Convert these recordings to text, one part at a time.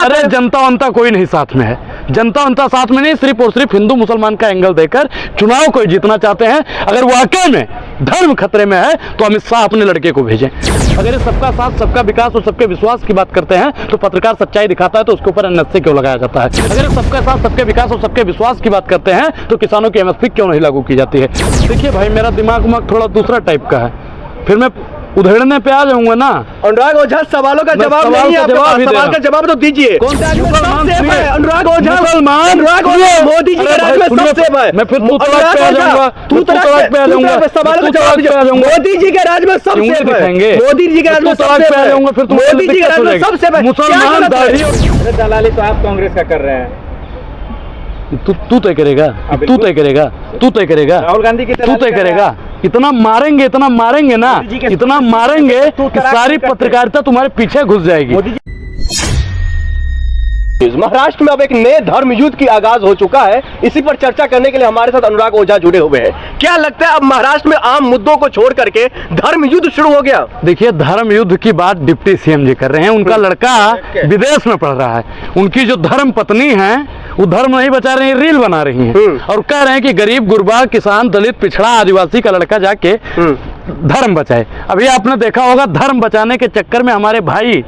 अरे जनता वंता कोई नहीं साथ में है, जनता वंता साथ में नहीं, सिर्फ और सिर्फ हिंदू मुसलमान का एंगल देकर चुनाव को जीतना चाहते हैं। अगर वाकई में धर्म खतरे में है तो अमित शाह अपने लड़के को भेजें। अगर ये सबका साथ, सबका विकास और सबके विश्वास की बात करते हैं तो पत्रकार सच्चाई दिखाता है तो उसके ऊपर एनएसए क्यों लगाया जाता है? अगर ये सबका साथ, सबके विकास और सबके विश्वास की बात करते हैं तो किसानों की एमएसपी क्यों नहीं लागू की जाती है? देखिए भाई, मेरा दिमाग थोड़ा दूसरा टाइप का है, फिर मैं उधेड़ने पे आ जाऊंगा ना। अनुराग ओझा, सवालों का जवाब नहीं है, सवाल का जवाब तो दीजिए। कौन से अनुराग ओझा? मोदी जी के राज में सब सेफ है। मैं फिर तू तलाक पे आ जाऊंगा, तू तलाक पे आ जाऊंगा, सवाल का जवाब दीजिए। मोदी जी के राज में सब सेफ है, मोदी जी के राज में सब सेफ है, मोदी जी के राज में सब सेफ है। मुसलमान दाढ़ी दलाली तो आप कांग्रेस का कर रहे हैं। तू तय करेगा, तू तय करेगा, तू तय करेगा, राहुल गांधी की तू तय करेगा। इतना मारेंगे ना, इतना मारेंगे कि सारी पत्रकारिता तुम्हारे पीछे घुस जाएगी। महाराष्ट्र में अब एक नए धर्म युद्ध की आगाज हो चुका है। इसी पर चर्चा करने के लिए हमारे साथ अनुराग ओझा जुड़े हुए हैं। क्या लगता है अब महाराष्ट्र में आम मुद्दों को छोड़ करके धर्म युद्ध शुरू हो गया? देखिए, धर्म युद्ध की बात डिप्टी सीएम जी कर रहे हैं। उनका लड़का विदेश में पढ़ रहा है, उनकी जो धर्म पत्नी है वो धर्म नहीं बचा रही है, रील बना रही है और कह रहे हैं कि गरीब गुरबा किसान दलित पिछड़ा आदिवासी का लड़का जाके धर्म बचाए। अभी आपने देखा होगा, धर्म बचाने के चक्कर में हमारे भाई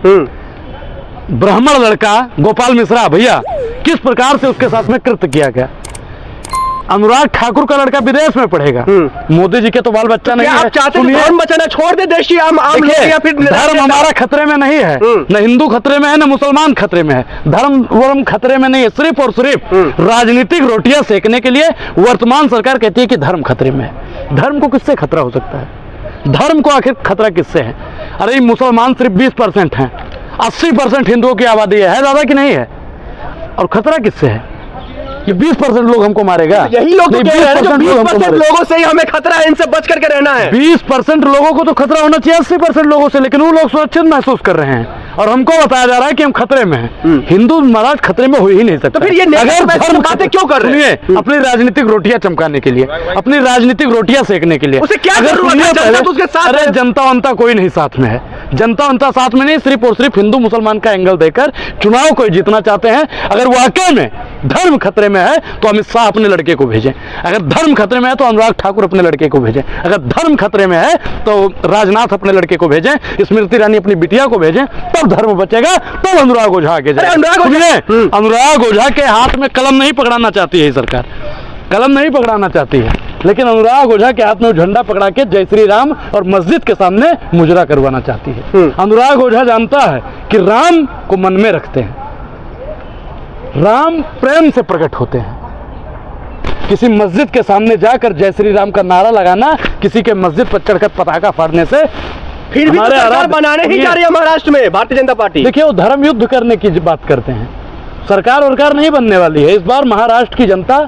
ब्राह्मण लड़का गोपाल मिश्रा भैया किस प्रकार से उसके साथ में कृत्य किया गया। अनुराग ठाकुर का लड़का विदेश में पढ़ेगा, मोदी जी के तो बाल बच्चा नहीं है। आप चाहते हैं धर्म बचाना छोड़ दे देश आम लोग, या फिर धर्म हमारा खतरे में नहीं है, न हिंदू खतरे में है न मुसलमान खतरे में है, धर्म खतरे में नहीं है। सिर्फ और सिर्फ राजनीतिक रोटियां सेकने के लिए वर्तमान सरकार कहती है कि धर्म खतरे में है। धर्म को किससे खतरा हो सकता है? धर्म को आखिर खतरा किससे है? अरे मुसलमान सिर्फ 20% हैं, 80% हिंदुओं की आबादी है ज़्यादा कि नहीं है? और खतरा किससे है? ये 20% लोग हमको मारेगा। यही लोग 20% लोगों से ही हमें खतरा है, इनसे बच करके रहना है। 20% लोगों को तो खतरा होना चाहिए 80% लोगों से, लेकिन वो लोग सुरक्षित महसूस कर रहे हैं और हमको बताया जा रहा है कि हम खतरे में हैं। हिंदू महाराज खतरे में हो ही नहीं सकता। तो फिर ये धर्म बातें क्यों कर रहे हैं? अपनी राजनीतिक रोटियां चमकाने के लिए, अपनी राजनीतिक रोटियां सेकने के लिए। उसे क्या जरूरत है? उसके साथ अरे जनता वंता कोई नहीं साथ में है, जनता वंता साथ में नहीं, सिर्फ और सिर्फ हिंदू मुसलमान का एंगल देकर चुनाव को जीतना चाहते हैं। अगर वाकई में धर्म खतरे में है तो अमित शाह अपने लड़के को भेजें। अगर धर्म खतरे में है तो अनुराग ठाकुर अपने लड़के को भेजें। अगर धर्म खतरे में है तो राजनाथ अपने लड़के को भेजें, स्मृति ईरानी अपनी बिटिया को भेजें, तब धर्म बचेगा, तब अनुराग ओझा आगे जाए। अनुराग ओझा के हाथ में कलम नहीं पकड़ाना चाहती है सरकार, कलम नहीं पकड़ाना चाहती है, लेकिन अनुराग ओझा के हाथ में झंडा पकड़ा के जय श्री राम और मस्जिद के सामने मुजरा करवाना चाहती है। अनुराग ओझा जानता है कि राम को मन में रखते हैं, राम प्रेम से प्रकट होते हैं। किसी मस्जिद के सामने जाकर जय श्री राम का नारा लगाना, किसी के मस्जिद पर चढ़कर पताका फाड़ने से फिर भी सरकार बनाने ही जा रही है महाराष्ट्र में भारतीय जनता पार्टी। देखिए, वो धर्म युद्ध करने की बात करते हैं, सरकार नहीं बनने वाली है। इस बार महाराष्ट्र की जनता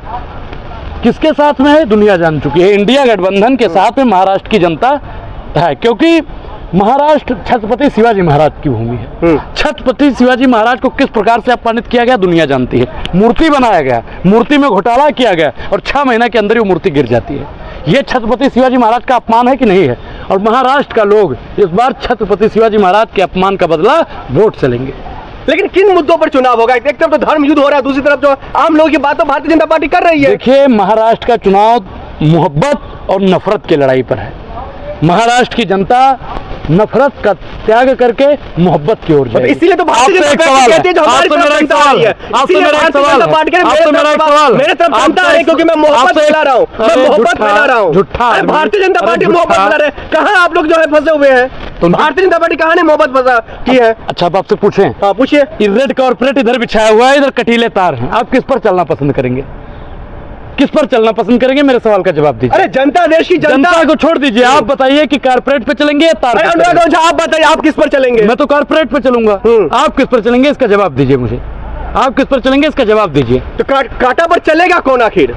किसके साथ में है दुनिया जान चुकी है। इंडिया गठबंधन के साथ में महाराष्ट्र की जनता है, क्योंकि महाराष्ट्र छत्रपति शिवाजी महाराज की भूमि है। छत्रपति शिवाजी महाराज को किस प्रकार से अपमानित किया गया दुनिया जानती है। मूर्ति बनाया गया, मूर्ति में घोटाला किया गया और 6 महीना के अंदर ही वो मूर्ति गिर जाती है। ये छत्रपति शिवाजी महाराज का अपमान है कि नहीं है? और महाराष्ट्र का लोग इस बार छत्रपति शिवाजी महाराज के अपमान का बदला वोट से लेंगे। लेकिन किन मुद्दों पर चुनाव होगा? एक तरफ तो धर्म युद्ध हो रहा है, दूसरी तरफ जो आम लोगों की बातों भारतीय जनता पार्टी कर रही है। देखिए, महाराष्ट्र का चुनाव मोहब्बत और नफरत की लड़ाई पर है। महाराष्ट्र की जनता नफरत का त्याग करके मोहब्बत की ओर जाएगी। इसीलिए तो भारतीय जनता पार्टी कहती है जो हमारी तरफ जनता आ रही है। आपसे मेरा एक सवाल, मेरे तरफ जनता है क्योंकि मैं मोहब्बत फैला रहा हूँ, मैं मोहब्बत फैला रहा हूँ। झूठा, भारतीय जनता पार्टी मोहब्बत फैला रहे हैं। कहाँ आप लोग जो है फंसे हुए हैं? तो भारतीय जनता पार्टी कहाँ ने मोहब्बत फंसा की है? अच्छा, आप आपसे पूछें। हाँ पूछिए। रेड कॉर्पोरेट इधर बिछाया हुआ है, इधर कटीले तार हैं, आप किस पर चलना पसंद करेंगे? किस पर चलना पसंद करेंगे? मेरे सवाल का जवाब दीजिए। अरे जनता, देश की जनता को छोड़ दीजिए, आप बताइए कि कारपोरेट पे चलेंगे या तार पे? अनुराग ओझा, आप बताइए आप किस पर चलेंगे? मैं तो कारपोरेट पे चलूंगा। आप किस पर चलेंगे इसका जवाब दीजिए मुझे। आप किस पर चलेंगे इसका जवाब दीजिए। तो कांटा पर चलेगा कौन आखिर?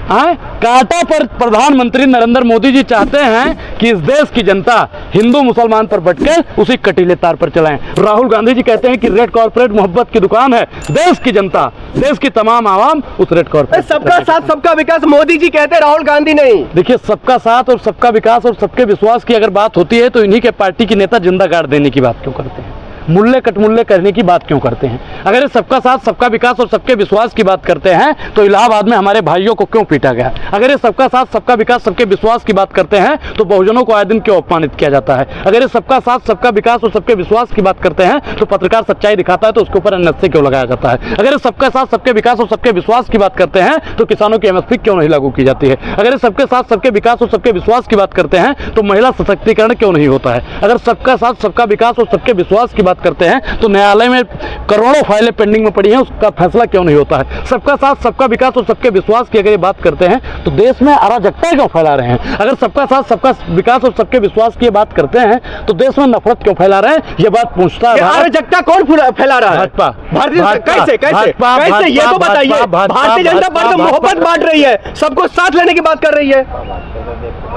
कांटा पर प्रधानमंत्री नरेंद्र मोदी जी चाहते हैं कि इस देश की जनता हिंदू मुसलमान पर बटकर उसी कटीले तार पर चलाएं। राहुल गांधी जी कहते हैं कि रेड कॉर्पोरेट मोहब्बत की दुकान है। देश की जनता, देश की तमाम आवाम उस रेड कॉर्पोरेट। सबका साथ सबका विकास मोदी जी कहते हैं, राहुल गांधी नहीं। देखिए, सबका साथ और सबका विकास और सबके विश्वास की अगर बात होती है तो इन्हीं के पार्टी के नेता जिंदा गाड़ देने की बात क्यों करते हैं? मूल्य कटमूल्य करने की बात क्यों करते हैं? अगर ये सबका साथ सबका विकास और सबके विश्वास की बात करते हैं तो इलाहाबाद में हमारे भाइयों को क्यों पीटा गया? अगर ये सबका साथ सबका विकास सबके विश्वास की बात करते हैं तो बहुजनों को आए दिन क्यों अपमानित किया जाता है? अगर ये सबका साथ सबका विकास और सबके विश्वास की बात करते हैं तो पत्रकार सच्चाई दिखाता है तो उसके ऊपर एनएसए क्यों लगाया जाता है? अगर ये सबका साथ सबके विकास और सबके विश्वास की बात करते हैं तो किसानों की एमएसपी क्यों नहीं लागू की जाती है? अगर ये सबके साथ सबके विकास और सबके विश्वास की बात करते हैं तो महिला सशक्तिकरण क्यों नहीं होता है? अगर सबका साथ सबका विकास और सबके विश्वास की बात करते हैं तो न्यायालय में करोड़ों फाइलें पेंडिंग में पड़ी हैं, उसका फैसला क्यों नहीं होता है? सबका साथ सबका विकास और सबके विश्वास की अगर ये बात करते हैं तो देश में अराजकता क्यों फैला रहे हैं? अगर सबका साथ सबका विकास और सबके विश्वास की बात करते हैं तो देश में नफरत क्यों फैला रहे हैं? ये बात पूछता है अराजकता कौन फैला रहा है? भाजपा। भारतीय कैसे कैसे कैसे ये तो बताइए। भारतीय जनता पार्टी तो मोहब्बत बांट रही है, सबको साथ लेने की बात कर रही है।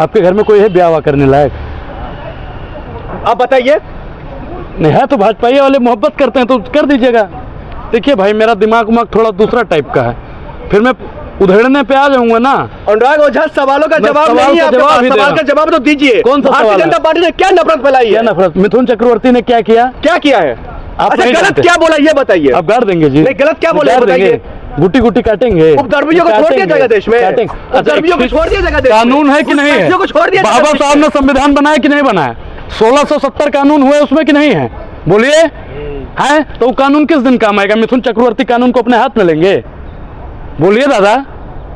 आपके घर में कोई है ब्याह करने लायक? आप बताइए। नहीं है तो भाजपाई वाले मोहब्बत करते हैं तो कर दीजिएगा। देखिए भाई, मेरा दिमाग उमाग थोड़ा दूसरा टाइप का है, फिर मैं उधेड़ने पे आ जाऊंगा ना। अनुराग ओझा, सवालों का जवाब नहीं है, सवाल का जवाब तो दीजिए। कौन सा सवाल? भारतीय जनता पार्टी ने क्या नफरत फैलाई है? क्या नफरत? मिथुन चक्रवर्ती ने क्या किया? क्या किया है? अच्छा, गलत क्या बोला ये बताइए। आप गाड़ देंगे जी? नहीं, गलत क्या बोला बताइए। गुटी गुटी काटेंगे। उपधर्मियों को छोड़ दिया जाएगा देश में? उपधर्मियों को छोड़ दिया जाएगा देश में? कानून है कि नहीं है? को छोड़ दिया। बाबा साहब ने संविधान बनाया कि नहीं बनाया? 1670 कानून हुए उसमें कि नहीं है? बोलिए है तो वो कानून किस दिन काम आएगा? मिथुन चक्रवर्ती कानून को अपने हाथ में लेंगे? बोलिए दादा,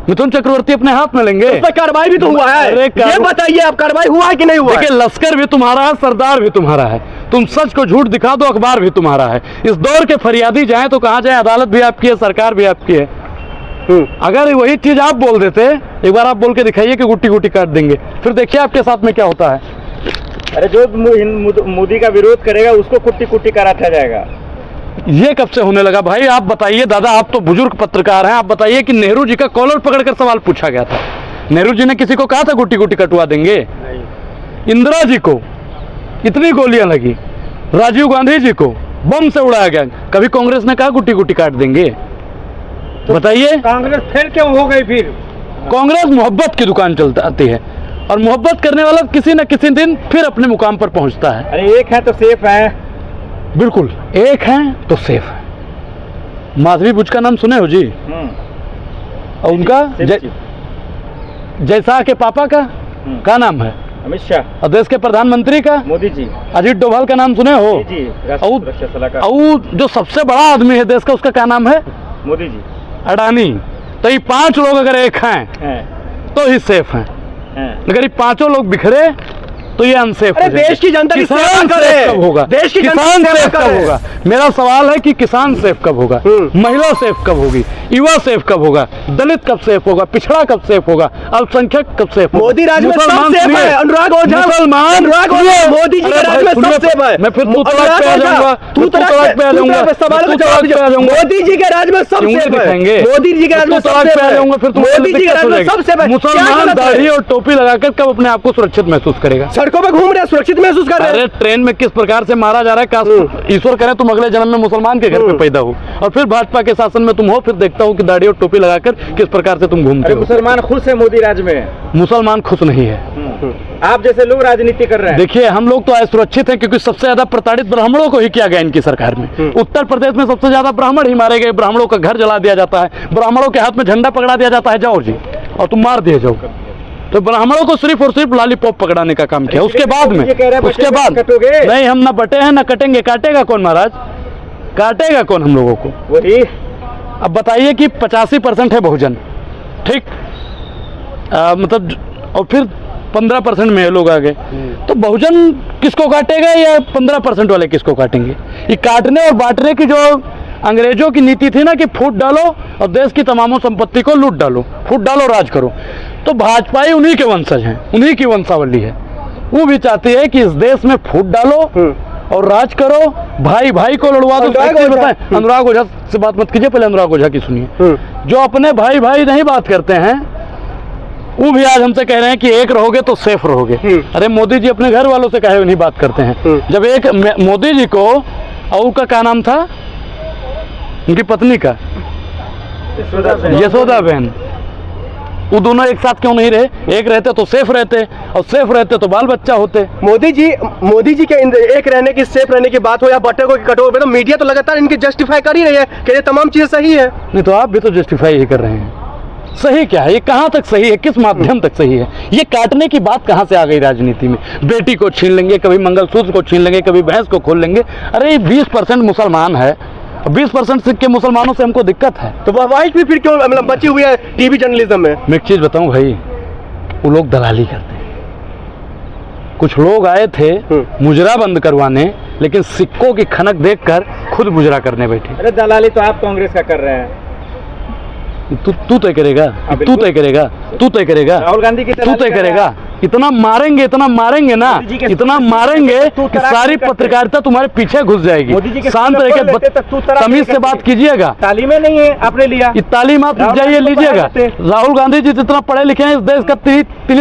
मिथुन चक्रवर्ती अपने हाथ में लेंगे? उस पर कार्रवाई भी तो हुआ है, ये बताइए आप, कार्रवाई हुआ है कि नहीं हुआ? देखिए, लश्कर भी तुम्हारा है, सरदार भी तुम्हारा है, तुम सच को झूठ दिखा दो, अखबार भी तुम्हारा है। इस दौर के फरियादी जाए तो कहाँ जाए? अदालत भी आपकी है, सरकार भी आपकी है। अगर वही चीज आप बोल देते, एक बार आप बोल के दिखाइए कि गुट्टी गुट्टी काट देंगे, फिर देखिए आपके साथ में क्या होता है। अरे जो मोदी का विरोध करेगा उसको कुट्टी कुट्टी कराता जाएगा। ये कब से होने लगा भाई? आप बताइए दादा, आप तो बुजुर्ग पत्रकार हैं, आप बताइए कि नेहरू जी का कॉलर पकड़कर सवाल पूछा गया था। नेहरू जी ने किसी को कहा था गुट्टी गुट्टी कटवा देंगे? इंदिरा जी को इतनी गोलियां लगी, राजीव गांधी जी को बम से उड़ाया गया, कभी कांग्रेस ने कहा गुट्टी गुट्टी काट देंगे? बताइए। कांग्रेस फेल क्यों हो गई फिर? कांग्रेस मोहब्बत की दुकान चलती आती है और मोहब्बत करने वाला किसी न किसी दिन फिर अपने मुकाम पर पहुंचता है। अरे एक है तो सेफ है। बिल्कुल, एक हैं तो सेफ है। माधवी बुच का नाम सुने हो जी? और उनका जैसा के पापा का क्या नाम है? अमित शाह। और देश के प्रधानमंत्री का? मोदी जी। अजीत डोभाल का नाम सुने हो? जी, और जो सबसे बड़ा आदमी है देश का, उसका क्या नाम है? मोदी जी। अडानी। तो ये 5 लोग अगर एक हैं तो ही सेफ हैं। अगर ये 5 लोग बिखरे तो ये अनसेफ। अरे देश की जनता की सेवा करे। कब होगा? देश की किसान सेफ कब होगा? मेरा सवाल है कि किसान सेफ कब होगा? महिला सेफ कब होगी? युवा सेफ कब होगा? दलित कब सेफ होगा? पिछड़ा कब सेफ होगा? अल्पसंख्यक कब सेफ होगा? मोदी राज में सब सेफ है। अनुराग ओझा, मुसलमान, मोदी जी के राज में सब सेफ है। मैं फिर तू तलाक पे आ जाऊंगा, तू तलाक पे आ जाऊंगा, सवाल का जवाब दीजिए। मोदी जी के राज में सब सेफ है। मोदी जी के राज में सब सेफ है। फिर मोदी जी के राज में सब सेफ है। मुसलमान दाढ़ी और टोपी लगाकर कब अपने आप को सुरक्षित महसूस करेगा? सड़कों पे घूम रहे, सुरक्षित महसूस कर रहे हैं। अरे ट्रेन में किस प्रकार से मारा जा रहा है? ईश्वर करे तुम अगले जन्म में मुसलमान के घर पे पैदा हो और फिर भाजपा के शासन में तुम हो, फिर देखता हूँ कि दाढ़ी और टोपी लगाकर किस प्रकार से तुम घूमते हो। मुसलमान खुश है मोदी राज में? मुसलमान खुश नहीं है। आप जैसे लोग राजनीति कर रहे हैं। देखिए, हम लोग तो असुरक्षित हैं क्योंकि सबसे ज्यादा प्रताड़ित ब्राह्मणों को ही किया गया इनकी सरकार में। उत्तर प्रदेश में सबसे ज्यादा ब्राह्मण ही मारे गए, ब्राह्मणों का घर जला दिया जाता है, ब्राह्मणों के हाथ में झंडा पकड़ा दिया जाता है, जाओ जी, और तुम मार दिए जाओ। तो ब्राह्मणों को सिर्फ और सिर्फ लॉलीपॉप पकड़ाने का काम किया। उसके बाद नहीं, हम ना बटे हैं ना कटेंगे। काटेगा कौन महाराज? काटेगा कौन हम लोगों को? वही। अब बताइए कि 85% है बहुजन, ठीक, मतलब, और फिर 15% में लोग आ गए, तो बहुजन किसको काटेगा या 15% वाले किसको काटेंगे? ये काटने और बांटने की जो अंग्रेजों की नीति थी ना कि फूट डालो और देश की तमामों संपत्ति को लूट डालो, फूट डालो, राज करो, तो भाजपाई उन्हीं के वंशज हैं, उन्हीं की वंशावली है। वो भी चाहती है कि इस देश में फूट डालो और राज करो, भाई भाई को लड़वा दो। बताएं, अनुराग ओझा से बात मत कीजिए, पहले अनुराग ओझा की सुनिए। जो अपने भाई भाई नहीं बात करते हैं वो भी आज हमसे कह रहे हैं कि एक रहोगे तो सेफ रहोगे। अरे मोदी जी अपने घर वालों से कहे हुए नहीं बात करते हैं। जब एक मोदी जी को, और का क्या नाम था उनकी पत्नी का? यशोदा बहन। वो दोनों एक साथ क्यों नहीं रहे? एक रहते तो सेफ रहते, और सेफ रहते तो बाल बच्चा होते। मोदी जी के एक रहने की, सेफ रहने की बात हो या बटे को कटोर पे, तो मीडिया तो लगातार इनकी जस्टिफाई कर ही रही है कि ये तमाम चीजें सही है। नहीं तो आप भी तो जस्टिफाई ही कर रहे हैं। सही क्या है? ये कहाँ तक सही है? किस माध्यम तक सही है? ये काटने की बात कहाँ से आ गई राजनीति में? बेटी को छीन लेंगे, कभी मंगलसूत्र को छीन लेंगे, कभी भैंस को खोल लेंगे। अरे ये 20% मुसलमान है, 20% सिख के मुसलमानों से हमको दिक्कत है। तो वह भी फिर क्यों मतलब बची हुई है टीवी जर्नलिज्म में? मैं एक चीज बताऊं भाई, वो लोग दलाली करते हैं। कुछ लोग आए थे मुजरा बंद करवाने, लेकिन सिक्कों की खनक देखकर खुद मुजरा करने बैठे। अरे दलाली तो आप कांग्रेस का कर रहे हैं। तू तय करेगा, तू तय करेगा, तू तय करेगा, राहुल गांधी की तू तय करेगा। इतना मारेंगे ना, इतना मारेंगे कि सारी पत्रकारिता तुम्हारे पीछे घुस जाएगी। शांत रह के तमीज से बात कीजिएगा। तालीमें नहीं है आपने लिया, ये तालीम आप जाइए लीजिएगा। राहुल गांधी जी जितना पढ़े लिखे हैं इस देश का,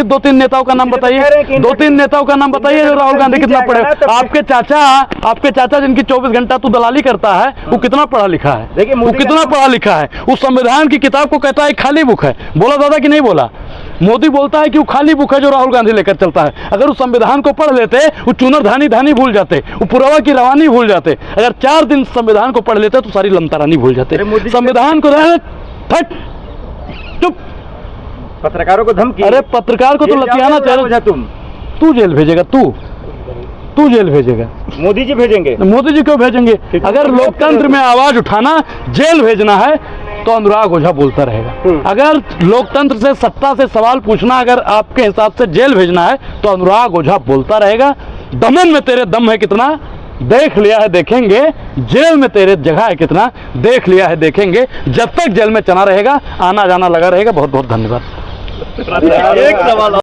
2-3 नेताओं का नाम बताइए, 2-3 नेताओं का नाम बताइए जो राहुल गांधी कितना पढ़े। आपके चाचा जिनकी 24 घंटा तू दलाली करता है, वो कितना पढ़ा लिखा है? वो कितना पढ़ा लिखा है? उस संविधान की किताब को कहता है खाली बुक है। बोला दादा कि नहीं बोला? मोदी बोलता है कि वो खाली बुक है जो राहुल गांधी लेकर चलता है। अगर उस संविधान को पढ़ लेते, वो चुनर धानी भूल जाते, वो पुरवा की रवानी भूल जाते। अगर 4 दिन संविधान को पढ़ लेते तो सारी लमतरानी भूल जाते। संविधान को फट चुप। पत्रकारों को धमकी। अरे पत्रकार को तो लतियाना चाहिए। तू जेल भेजेगा, तू जेल भेजेगा। मोदी जी भेजेंगे? मोदी जी क्यों भेजेंगे? अगर लोकतंत्र में आवाज उठाना जेल भेजना है तो अनुराग ओझा बोलता रहेगा। अगर लोकतंत्र से, सत्ता से सवाल पूछना अगर आपके हिसाब से जेल भेजना है तो अनुराग ओझा बोलता रहेगा। दमन में तेरे दम है कितना, देख लिया है देखेंगे। जेल में तेरे जगह है कितना, देख लिया है देखेंगे। जब तक जेल में चना रहेगा, आना जाना लगा रहेगा। बहुत बहुत धन्यवाद। एक सवाल